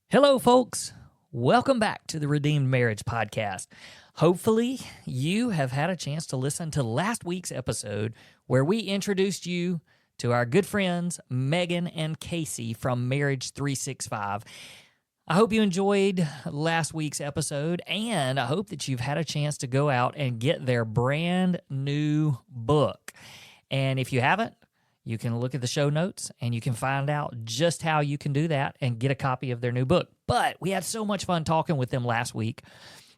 Hello, folks. Welcome back to the Redeemed Marriage Podcast. Hopefully, you have had a chance to listen to last week's episode where we introduced you to our good friends, Meygan and Casey from Marriage365. I hope you enjoyed last week's episode, and I hope that you've had a chance to go out and get their brand new book. And if you haven't, you can look at the show notes and you can find out just how you can do that and get a copy of their new book. But we had so much fun talking with them last week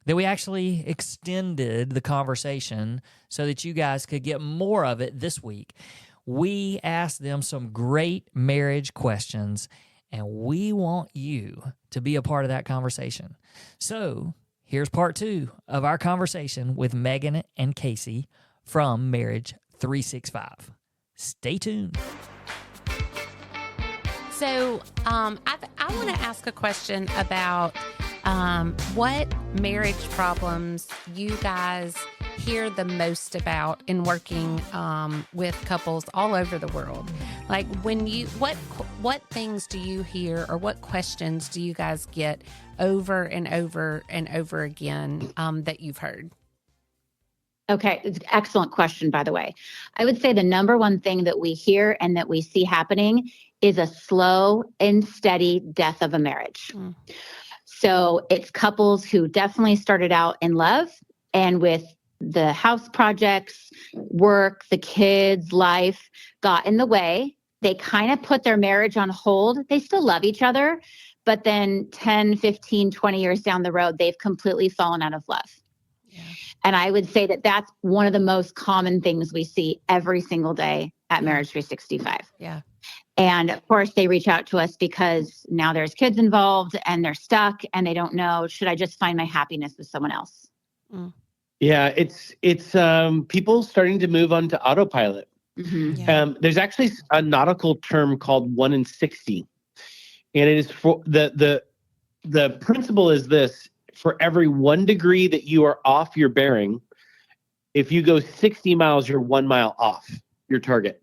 that we actually extended the conversation so that you guys could get more of it this week. We asked them some great marriage questions, and we want you to be a part of that conversation. So here's part 2 of our conversation with Meygan and Casey from Marriage365. Stay tuned. So I want to ask a question about what marriage problems you guys hear the most about in working with couples all over the world. Like what things do you hear, or what questions do you guys get over and over and over again that you've heard? Okay, it's an excellent question, by the way. I would say the number one thing that we hear and that we see happening is a slow and steady death of a marriage. So it's couples who definitely started out in love, and with the house projects, work, the kids, life got in the way. They kind of put their marriage on hold. They still love each other, but then 10, 15, 20 years down the road, they've completely fallen out of love. Yeah. And I would say that that's one of the most common things we see every single day at Marriage365. Yeah. And of course, they reach out to us because now there's kids involved and they're stuck and they don't know, should I just find my happiness with someone else? Yeah, it's people starting to move on to autopilot. Mm-hmm. Yeah. There's actually a nautical term called 1 in 60. And it is for the principle is this: for every 1 degree that you are off your bearing, if you go 60 miles, you're 1 mile off your target.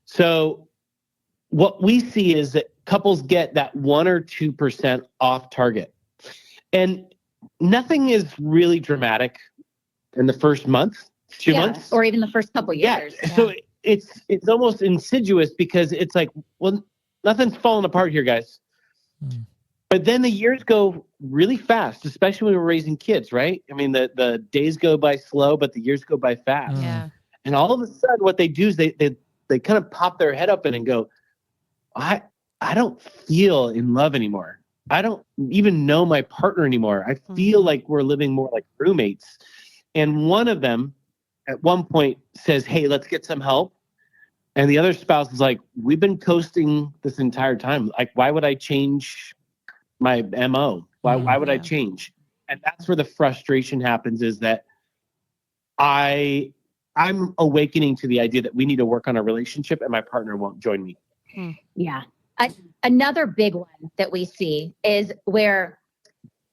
So what we see is that couples get that 1 or 2% off target. And nothing is really dramatic in the first month, 2 months. Or even the first couple years. Yeah. So it's almost insidious because it's like, well, nothing's falling apart here, guys. But then the years go really fast, especially when we're raising kids, right? I mean, the days go by slow, but the years go by fast. Yeah. And all of a sudden, what they do is they kind of pop their head up and go, I don't feel in love anymore. I don't even know my partner anymore. I feel like we're living more like roommates. And one of them at one point says, hey, let's get some help. And the other spouse is like, we've been coasting this entire time. Like, why would I change my MO? Why would I change? And that's where the frustration happens, is that I'm awakening to the idea that we need to work on a relationship and my partner won't join me. Yeah. Another big one that we see is where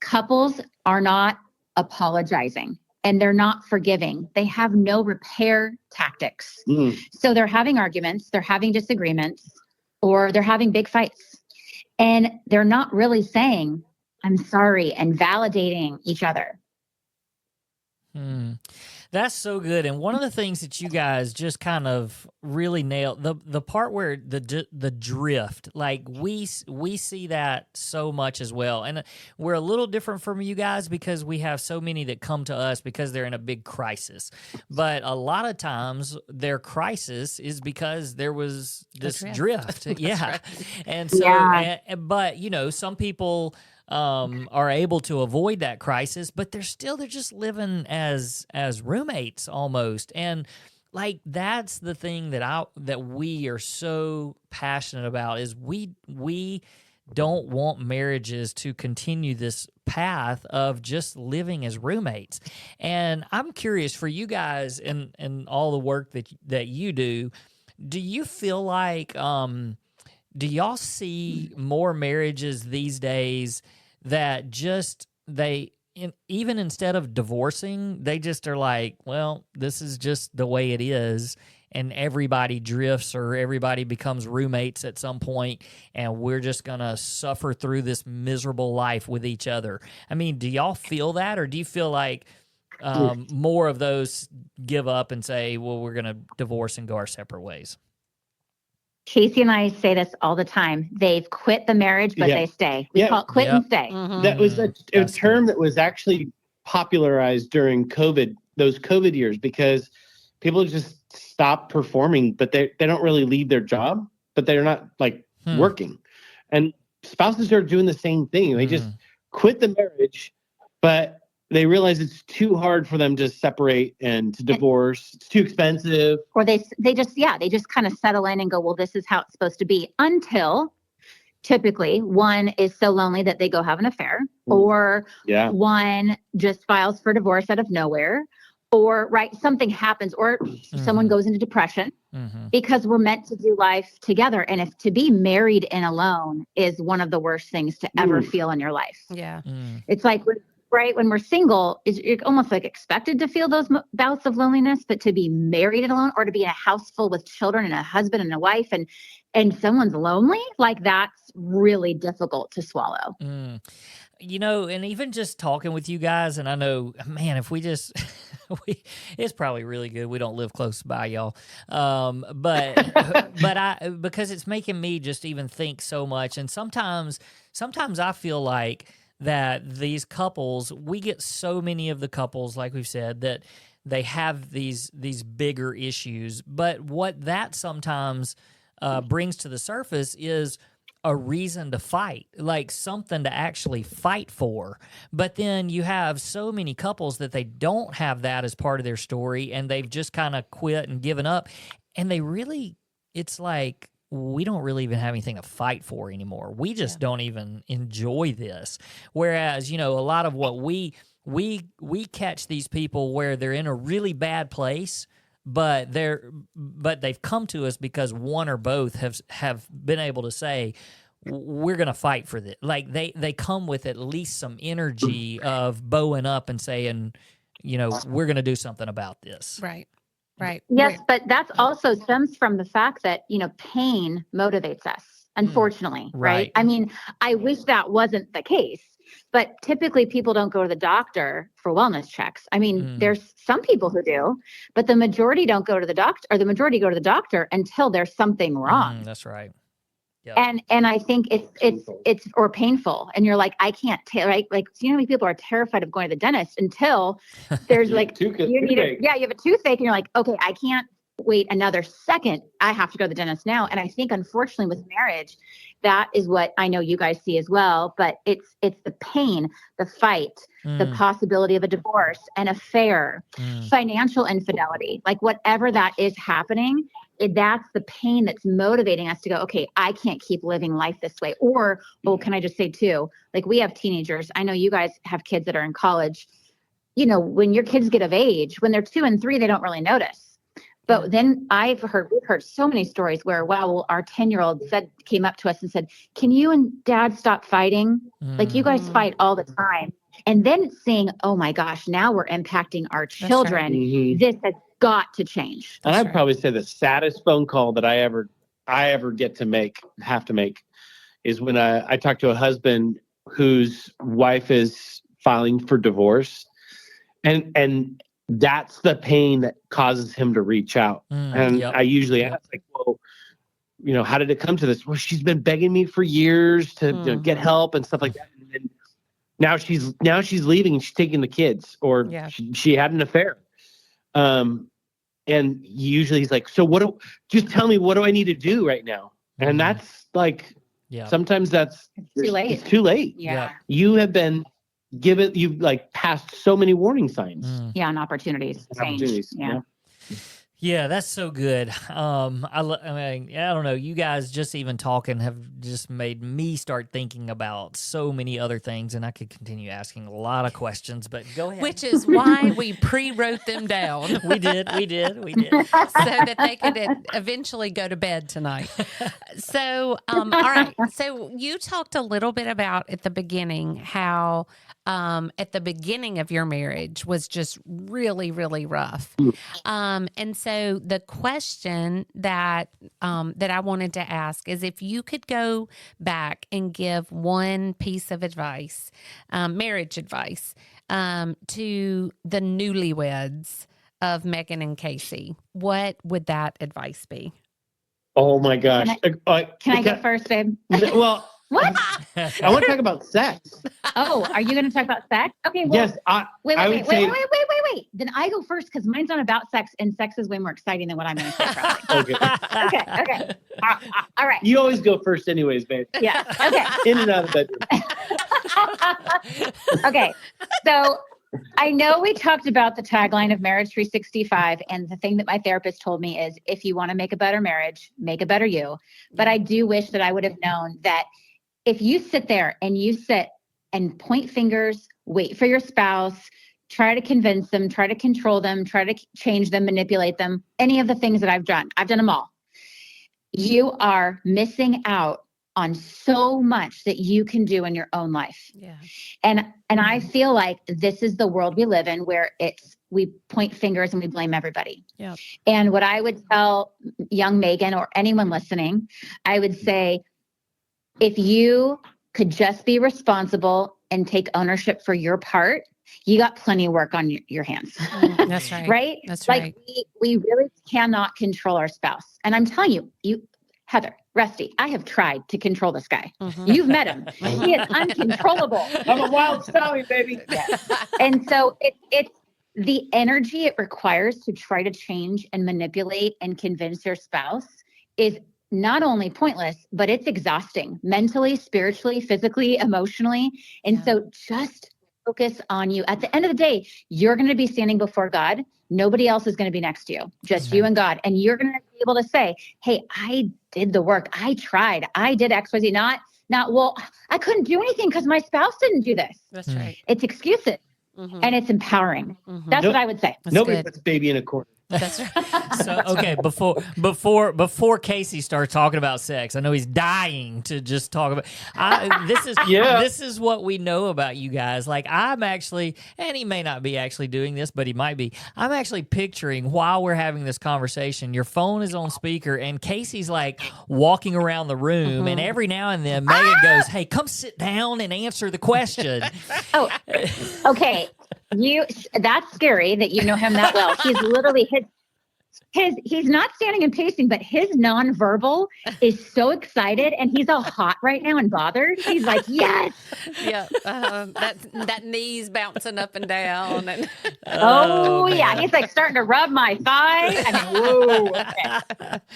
couples are not apologizing and they're not forgiving. They have no repair tactics. So they're having arguments, they're having disagreements, or they're having big fights. And they're not really saying, I'm sorry, and validating each other. That's so good. And one of the things that you guys just kind of really nailed, the part where the drift, like we see that so much as well. And we're a little different from you guys because we have so many that come to us because they're in a big crisis. But a lot of times their crisis is because there was this drift. Yeah. Right. And so, but you know, some people are able to avoid that crisis, but they're just living as roommates almost. And like, that's the thing that we are so passionate about, is we don't want marriages to continue this path of just living as roommates. And I'm curious, for you guys and all the work that you do you feel like do y'all see more marriages these days that just even instead of divorcing, they just are like, well, this is just the way it is, and everybody drifts or everybody becomes roommates at some point, and we're just going to suffer through this miserable life with each other. I mean, do y'all feel that, or do you feel like more of those give up and say, well, we're going to divorce and go our separate ways? Casey and I say this all the time. They've quit the marriage, but they stay. We call it quit and stay. Mm-hmm. That was a term that was actually popularized during COVID, those COVID years, because people just stop performing, but they don't really leave their job, but they're not like working. And spouses are doing the same thing. They just quit the marriage, but they realize it's too hard for them to separate and to divorce. It's too expensive. Or they just kind of settle in and go, well, this is how it's supposed to be, until typically one is so lonely that they go have an affair, or one just files for divorce out of nowhere, or something happens, or someone goes into depression, because we're meant to do life together. And if to be married and alone is one of the worst things to ever feel in your life. Yeah. It's like, when we're single, you're almost like expected to feel those bouts of loneliness, but to be married and alone, or to be in a house full with children and a husband and a wife, and someone's lonely, like that's really difficult to swallow. You know, and even just talking with you guys, and I know, man, if we just, it's probably really good we don't live close by y'all, but because it's making me just even think so much, and sometimes I feel like that these couples, we get so many of the couples, like we've said, that they have these bigger issues, but what that sometimes brings to the surface is a reason to fight, like something to actually fight for. But then you have so many couples that they don't have that as part of their story, and they've just kind of quit and given up, and it's like, we don't really even have anything to fight for anymore. We just don't even enjoy this. Whereas, a lot of what we catch these people where they're in a really bad place, but they've come to us because one or both have been able to say, we're going to fight for this. Like they come with at least some energy of bowing up and saying, we're going to do something about this. Right. Right. Yes, but that's also stems from the fact that, pain motivates us, unfortunately, right? I mean, I wish that wasn't the case, but typically people don't go to the doctor for wellness checks. I mean, there's some people who do, but the majority don't go to the doctor, or the majority go to the doctor until there's something wrong. That's right. Yep. And I think it's or painful, and you're like, I can't tell, right? Like, people are terrified of going to the dentist until there's like, you have a toothache, and you're like, okay, I can't wait another second. I have to go to the dentist now. And I think, unfortunately, with marriage, that is what I know you guys see as well. But it's the pain, the fight, the possibility of a divorce, an affair, financial infidelity, like whatever that is happening. That's the pain that's motivating us to go, okay, I can't keep living life this way. Or, can I just say too, like we have teenagers. I know you guys have kids that are in college. When your kids get of age, when they're 2 and 3, they don't really notice. But then we've heard so many stories where, our 10-year-old came up to us and said, can you and dad stop fighting? Like you guys fight all the time. And then seeing, oh my gosh, now we're impacting our children. Right. This has got to change. And I'd probably say the saddest phone call that I ever have to make is when I talk to a husband whose wife is filing for divorce, and that's the pain that causes him to reach out. I usually ask, like, well, how did it come to this? Well, she's been begging me for years to get help and stuff like that. And now she's leaving and she's taking the kids, or she had an affair. And usually he's like, so just tell me, what do I need to do right now? And that's like, sometimes it's too late. It's too late. Yeah. You have been you've like passed so many warning signs. Yeah. And opportunities. Yeah. Yeah, that's so good. I mean, I don't know. You guys just even talking have just made me start thinking about so many other things, and I could continue asking a lot of questions, but go ahead. Which is why we pre-wrote them down. We did. So that they could eventually go to bed tonight. So, all right. So you talked a little bit about at the beginning how at the beginning of your marriage was just really, really rough. And so the question that I wanted to ask is, if you could go back and give one piece of advice, marriage advice, to the newlyweds of Meygan and Casey, what would that advice be? Oh my gosh. Can I go first, babe? Well, What? I want to talk about sex. Oh, are you going to talk about sex? Okay. Well, Yes. wait. Then I go first because mine's not about sex, and sex is way more exciting than what I'm going to say. Probably. Okay. All right. You always go first anyways, babe. Yeah. Okay. In and out of the bedroom. Okay. So I know we talked about the tagline of Marriage365, and the thing that my therapist told me is, if you want to make a better marriage, make a better you. But I do wish that I would have known that if you sit there and you sit and point fingers, wait for your spouse, try to convince them, try to control them, try to change them, manipulate them, any of the things that I've done them all. You are missing out on so much that you can do in your own life. Yeah. And I feel like this is the world we live in, where we point fingers and we blame everybody. Yeah. And what I would tell young Meygan or anyone listening, I would say, if you could just be responsible and take ownership for your part, you got plenty of work on your hands. That's right. Right? That's like, right. We really cannot control our spouse. And I'm telling you, Heather, Rusty, I have tried to control this guy. Mm-hmm. You've met him. He is uncontrollable. I'm a wild stallion, baby. Yeah. And so it's the energy it requires to try to change and manipulate and convince your spouse is not only pointless, but it's exhausting mentally, spiritually, physically, emotionally. And so just focus on you. At the end of the day, you're going to be standing before God. Nobody else is going to be next to you, just you and God. And you're going to be able to say, hey, I did the work. I tried. I did X, Y, Z. Not, well, I couldn't do anything because my spouse didn't do this. That's right. It's excuses. And it's empowering. That's what I would say. Nobody puts baby in a corner. That's right. So, okay, before Casey starts talking about sex, I know he's dying to just talk about. This is what we know about you guys. Like, I'm actually, and he may not be actually doing this, but he might be. I'm actually picturing, while we're having this conversation, your phone is on speaker, and Casey's like walking around the room, and every now and then Meygan goes, "Hey, come sit down and answer the question." Oh, okay. That's scary that you know him that well. He's literally he's not standing and pacing, but his nonverbal is so excited, and he's all hot right now and bothered. He's like, yes. Yeah. That knee's bouncing up and down. And yeah. He's like starting to rub my thigh. I mean, whoa.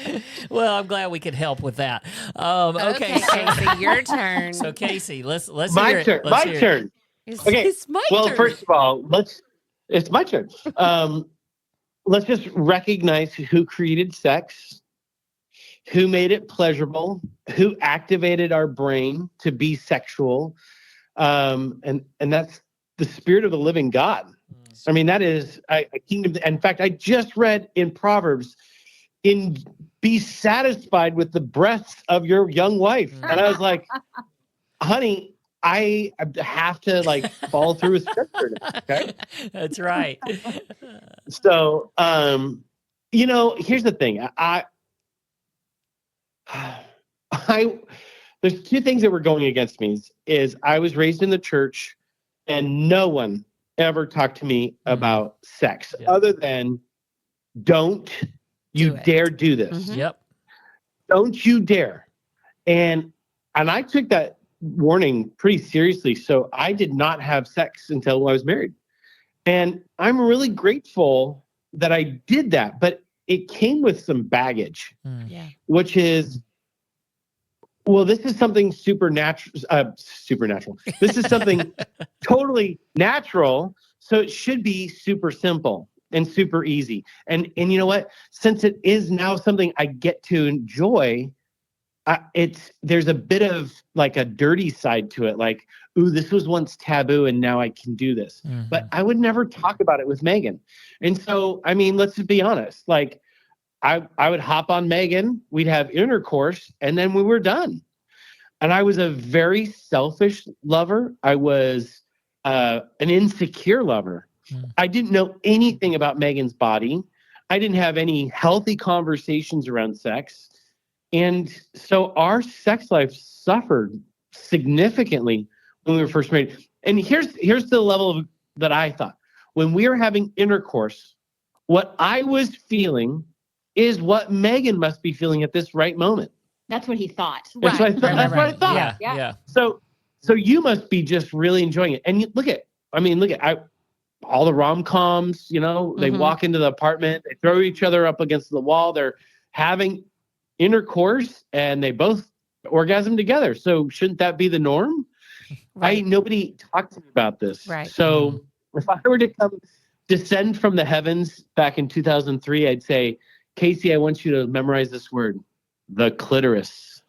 Okay. Well, I'm glad we could help with that. Okay, Casey, your turn. So Casey, let's My hear turn. it. My turn. Okay. It's my Well, turn. first of all, it's my turn. Let's just recognize who created sex, who made it pleasurable, who activated our brain to be sexual. And that's the spirit of the living God. I mean, that is a kingdom. In fact, I just read in Proverbs, be satisfied with the breasts of your young wife. And I was like, honey, I have to follow through with scripture. Okay. That's right. So, here's the thing. There's two things that were going against me. Is I was raised in the church, and no one ever talked to me about sex other than, don't you dare do this. Yep. Don't you dare. And I took that warning pretty seriously. So I did not have sex until I was married. And I'm really grateful that I did that, but it came with some baggage, which is, well, this is something supernatural. This is something totally natural. So it should be super simple and super easy. And you know what? Since it is now something I get to enjoy, there's a bit of a dirty side to it. Like, ooh, this was once taboo and now I can do this. But I would never talk about it with Meygan. And so, I mean, let's just be honest. I would hop on Meygan, we'd have intercourse, and then we were done. And I was a very selfish lover. I was an insecure lover. I didn't know anything about Meygan's body. I didn't have any healthy conversations around sex. And so our sex life suffered significantly when we were first married. And here's the level that I thought. When we were having intercourse, what I was feeling is what Meygan must be feeling at this right moment. That's what he thought. That's what I thought. That's what I thought. Yeah. So you must be just really enjoying it. And look at all the rom-coms, they walk into the apartment, they throw each other up against the wall. They're having intercourse and they both orgasm together. So shouldn't that be the norm? Right. Nobody talked to me about this. Right. So if I were to descend from the heavens back in 2003, I'd say, Casey, I want you to memorize this word, the clitoris.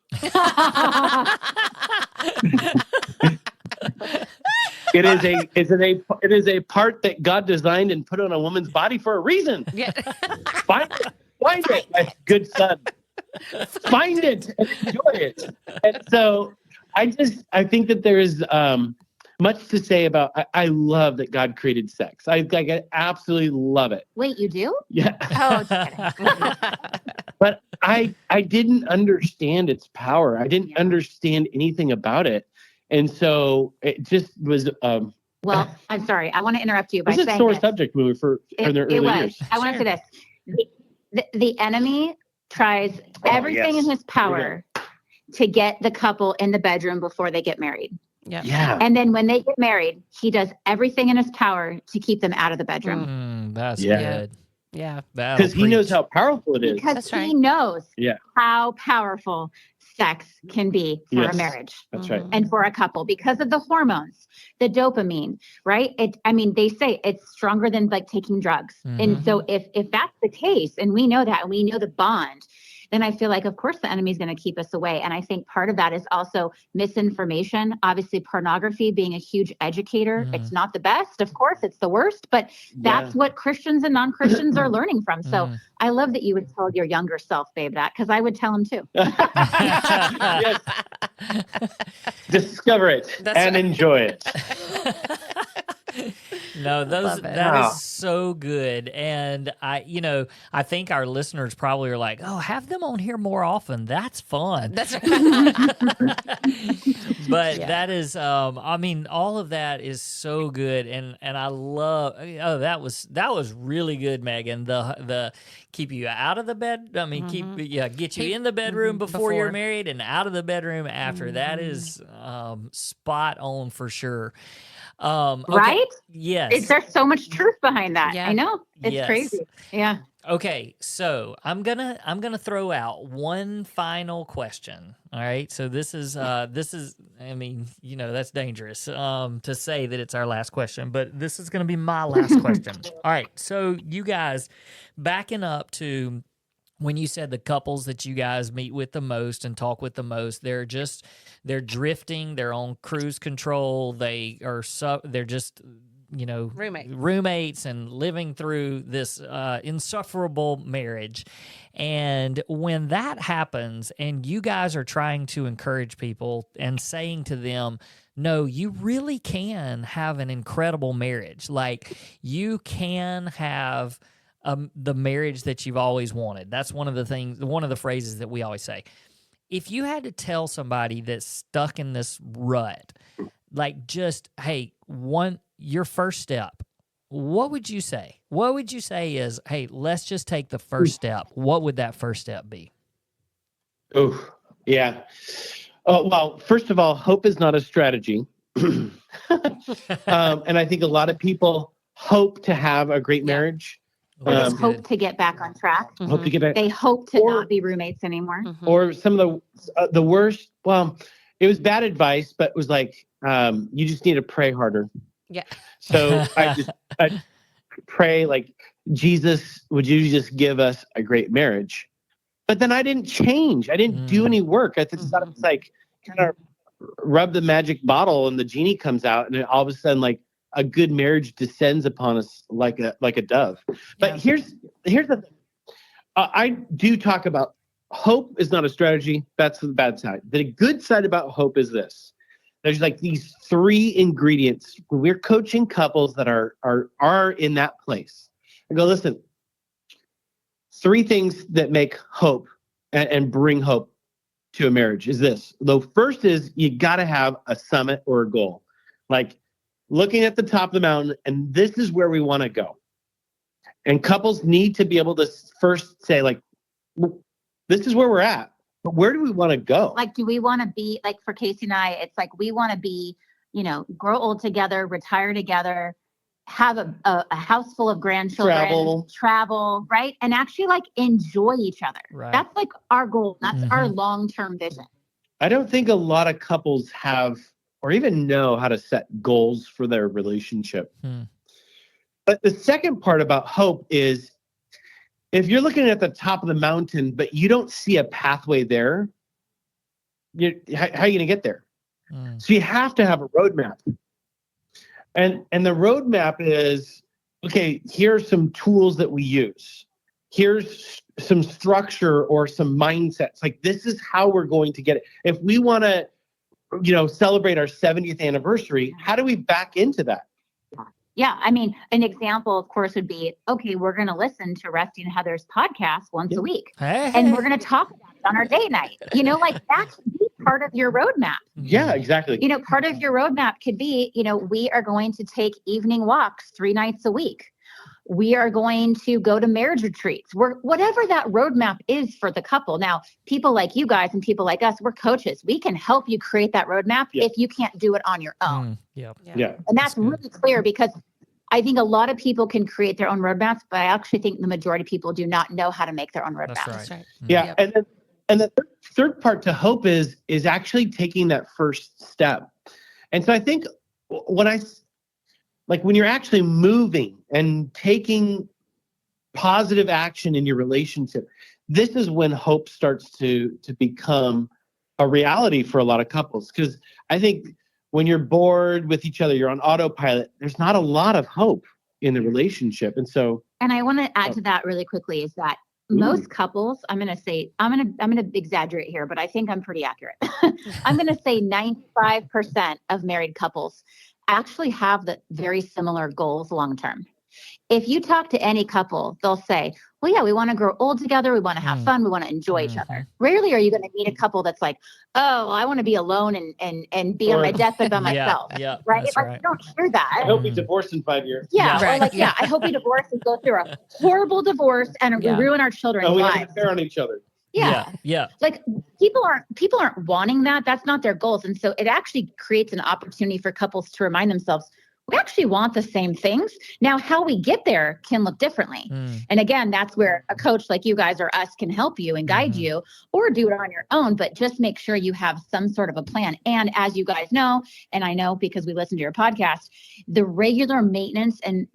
It is a part that God designed and put on a woman's body for a reason. Yeah. Find it, my good son. Find it and enjoy it. And so I think that there is much to say about. I love that God created sex. I absolutely love it. Wait, you do? Yeah. Oh, just kidding. But I didn't understand its power. I didn't understand anything about it. And so it just was. Well, I'm sorry. I want to interrupt you by saying saying it's a sore this. subject when we were in the early years. I want to say this. The enemy tries everything in his power to get the couple in the bedroom before they get married. Yeah. And then when they get married, he does everything in his power to keep them out of the bedroom. That's good. Yeah. Because he knows how powerful it is. Because he knows Yeah. how powerful sex can be for a marriage. That's right. And for a couple, because of the hormones, the dopamine, right? They say it's stronger than like taking drugs. And so if that's the case, and we know that, and we know the bond, then I feel like, of course, the enemy is going to keep us away. And I think part of that is also misinformation. Obviously, pornography being a huge educator. It's not the best, of course, it's the worst, but that's what Christians and non-Christians are learning from. So I love that you would tell your younger self, babe, that, because I would tell him too. Yes. Discover it and enjoy it. No, that is so good. And I think our listeners probably are like, oh, have them on here more often. That's fun. That's right. But that is, all of that is so good. And I love, that was really good, Meygan. The keep you out of the bed. Get you in the bedroom before you're married and out of the bedroom after. That is spot on for sure. Okay. Right? Yes. There's so much truth behind that. Yeah. I know. It's crazy. Yeah. Okay, so I'm gonna throw out one final question. All right, so this is that's dangerous to say that it's our last question, but this is gonna be my last question. All right, so you guys, backing up to when you said the couples that you guys meet with the most and talk with the most, they're drifting, they're on cruise control, they're just roommates and living through this insufferable marriage. And when that happens and you guys are trying to encourage people and saying to them, no, you really can have an incredible marriage. Like, you can have the marriage that you've always wanted. That's one of the phrases that we always say. If you had to tell somebody that's stuck in this rut, like, just, hey, your first step, what would you say? What would you say is, hey, let's just take the first step? What would that first step be? Oh, yeah. Oh, well, first of all, hope is not a strategy. And I think a lot of people hope to have a great marriage. Or just hope to get back on track. Hope to get back. They hope to not be roommates anymore. Or some of the worst. Well, it was bad advice, but it was like, you just need to pray harder. Yeah. So I pray, like, Jesus, would you just give us a great marriage? But then I didn't change. I didn't do any work. I just thought it was like, kind of rub the magic bottle and the genie comes out, and then all of a sudden, like, a good marriage descends upon us like a dove. But here's the thing. I do talk about hope is not a strategy. That's the bad side. The good side about hope is this. There's like these three ingredients. We're coaching couples that are in that place. I go, listen, three things that make hope and bring hope to a marriage is this. The first is you got to have a summit or a goal, like looking at the top of the mountain, and this is where we want to go. And couples need to be able to first say, like, this is where we're at, but where do we want to go? Like, do we want to be, like for Casey and I, it's like we want to be, grow old together, retire together, have a house full of grandchildren, travel, right? And actually like enjoy each other. Right. That's like our goal. That's our long-term vision. I don't think a lot of couples have or even know how to set goals for their relationship. But the second part about hope is if you're looking at the top of the mountain, but you don't see a pathway there, how are you going to get there? So you have to have a roadmap. And the roadmap is, okay, here's some tools that we use. Here's some structure or some mindsets. Like, this is how we're going to get it. If we want to, celebrate our 70th anniversary, how do we back into that? Yeah. I mean, an example, of course, would be, okay, we're going to listen to Rusty and Heather's podcast once a week. And we're going to talk about it on our date night. Like that could be part of your roadmap. Yeah, exactly. Part of your roadmap could be, we are going to take evening walks 3 nights a week. We are going to go to marriage retreats. Whatever that roadmap is for the couple. Now, people like you guys and people like us, we're coaches. We can help you create that roadmap if you can't do it on your own. Yeah. And that's really clear because I think a lot of people can create their own roadmaps, but I actually think the majority of people do not know how to make their own roadmaps. That's right. Yeah. And the third part to hope is actually taking that first step. And so I think when you're actually moving and taking positive action in your relationship, this is when hope starts to become a reality for a lot of couples. Because I think when you're bored with each other, you're on autopilot, there's not a lot of hope in the relationship. And I want to add to that really quickly is that most couples, I'm going to exaggerate here, but I think I'm pretty accurate. I'm going to say 95% of married couples actually have the very similar goals long-term. If you talk to any couple, they'll say, well, yeah, we want to grow old together. We want to have fun. We want to enjoy each other. Rarely are you going to meet a couple that's like, oh, I want to be alone and be on my deathbed by myself. Right? Like, right. You don't hear that. I hope we divorce in 5 years. I hope we divorce and go through a horrible divorce and we ruin our children's lives. We have an affair on each other. Yeah. Like people aren't wanting that. That's not their goals. And so it actually creates an opportunity for couples to remind themselves, we actually want the same things. Now, how we get there can look differently. And again, that's where a coach like you guys or us can help you and guide you, or do it on your own, but just make sure you have some sort of a plan. And as you guys know, and I know because we listen to your podcast, the regular maintenance and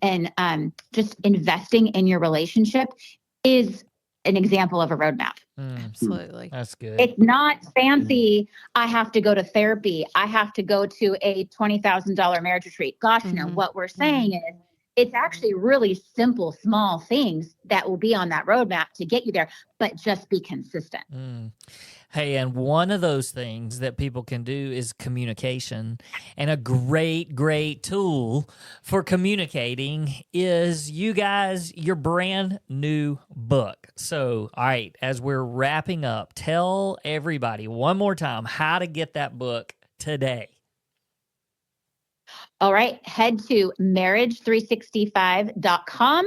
just investing in your relationship is an example of a roadmap. Absolutely. That's good. It's not fancy. I have to go to therapy. I have to go to a $20,000 marriage retreat. Gosh, no, what we're saying is it's actually really simple, small things that will be on that roadmap to get you there, but just be consistent. Hey, and one of those things that people can do is communication. And a great tool for communicating is your brand new book. So, all right, as we're wrapping up, tell everybody one more time how to get that book today. All right, head to marriage365.com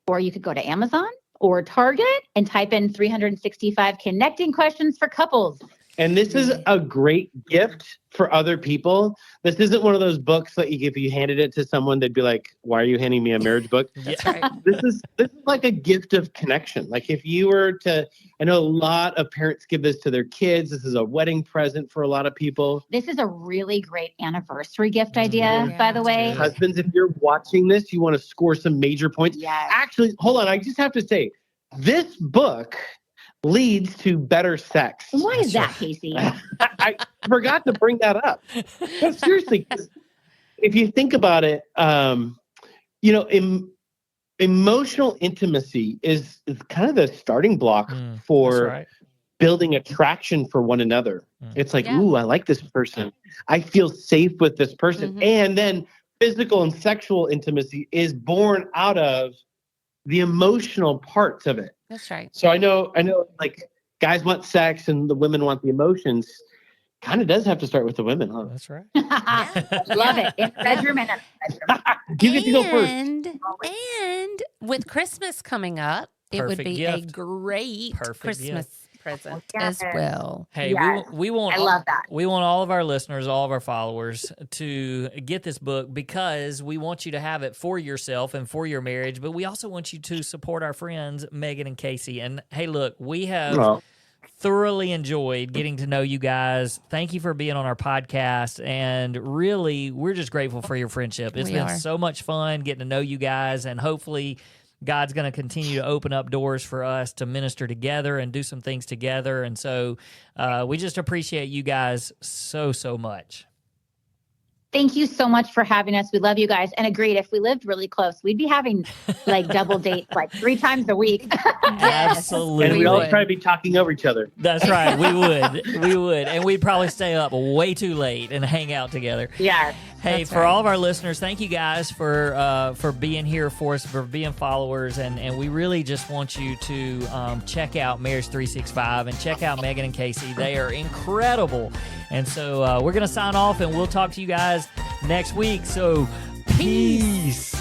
or you could go to Amazon or Target and type in 365 connecting questions for couples. And this is a great gift for other people. This isn't one of those books that if you handed it to someone, they'd be like, why are you handing me a marriage book? That's right. This is like a gift of connection. Like if you were to, I know a lot of parents give this to their kids. This is a wedding present for a lot of people. This is a really great anniversary gift idea, by the way. Husbands, if you're watching this, you want to score some major points. Yes. Actually, hold on. I just have to say, this book leads to better sex. Why is that, Casey? I forgot to bring that up. But seriously, if you think about it, emotional intimacy is kind of the starting block for building attraction for one another. It's like, ooh, I like this person. I feel safe with this person. And then physical and sexual intimacy is born out of the emotional parts of it. That's right. So I know like guys want sex and the women want the emotions. Kind of does have to start with the women, huh? That's right. Love it. In the bedroom and in the bedroom. You get to go first. And with Christmas coming up, it would Perfect be gift. a great Perfect Christmas present Yes. as well. Hey, Yes. we want I love that. we want all of our listeners, all of our followers to get this book because we want you to have it for yourself and for your marriage, but we also want you to support our friends Meygan and Casey. And hey, look, we have No. thoroughly enjoyed getting to know you guys. Thank you for being on our podcast, and really, we're just grateful for your friendship. It's We been are. so much fun getting to know you guys, and hopefully God's going to continue to open up doors for us to minister together and do some things together. And so we just appreciate you guys so, so much. Thank you so much for having us. We love you guys. And agreed, if we lived really close, we'd be having like double dates like 3 times a week. Absolutely. And we all would. try to be talking over each other. That's right. We would. We would. And we'd probably stay up way too late and hang out together. Yes. Hey, That's for right. all of our listeners, thank you guys for being here for us, for being followers, and we really just want you to check out Marriage365 and check out Meygan and Casey. They are incredible, and so we're gonna sign off, and we'll talk to you guys next week. So, peace.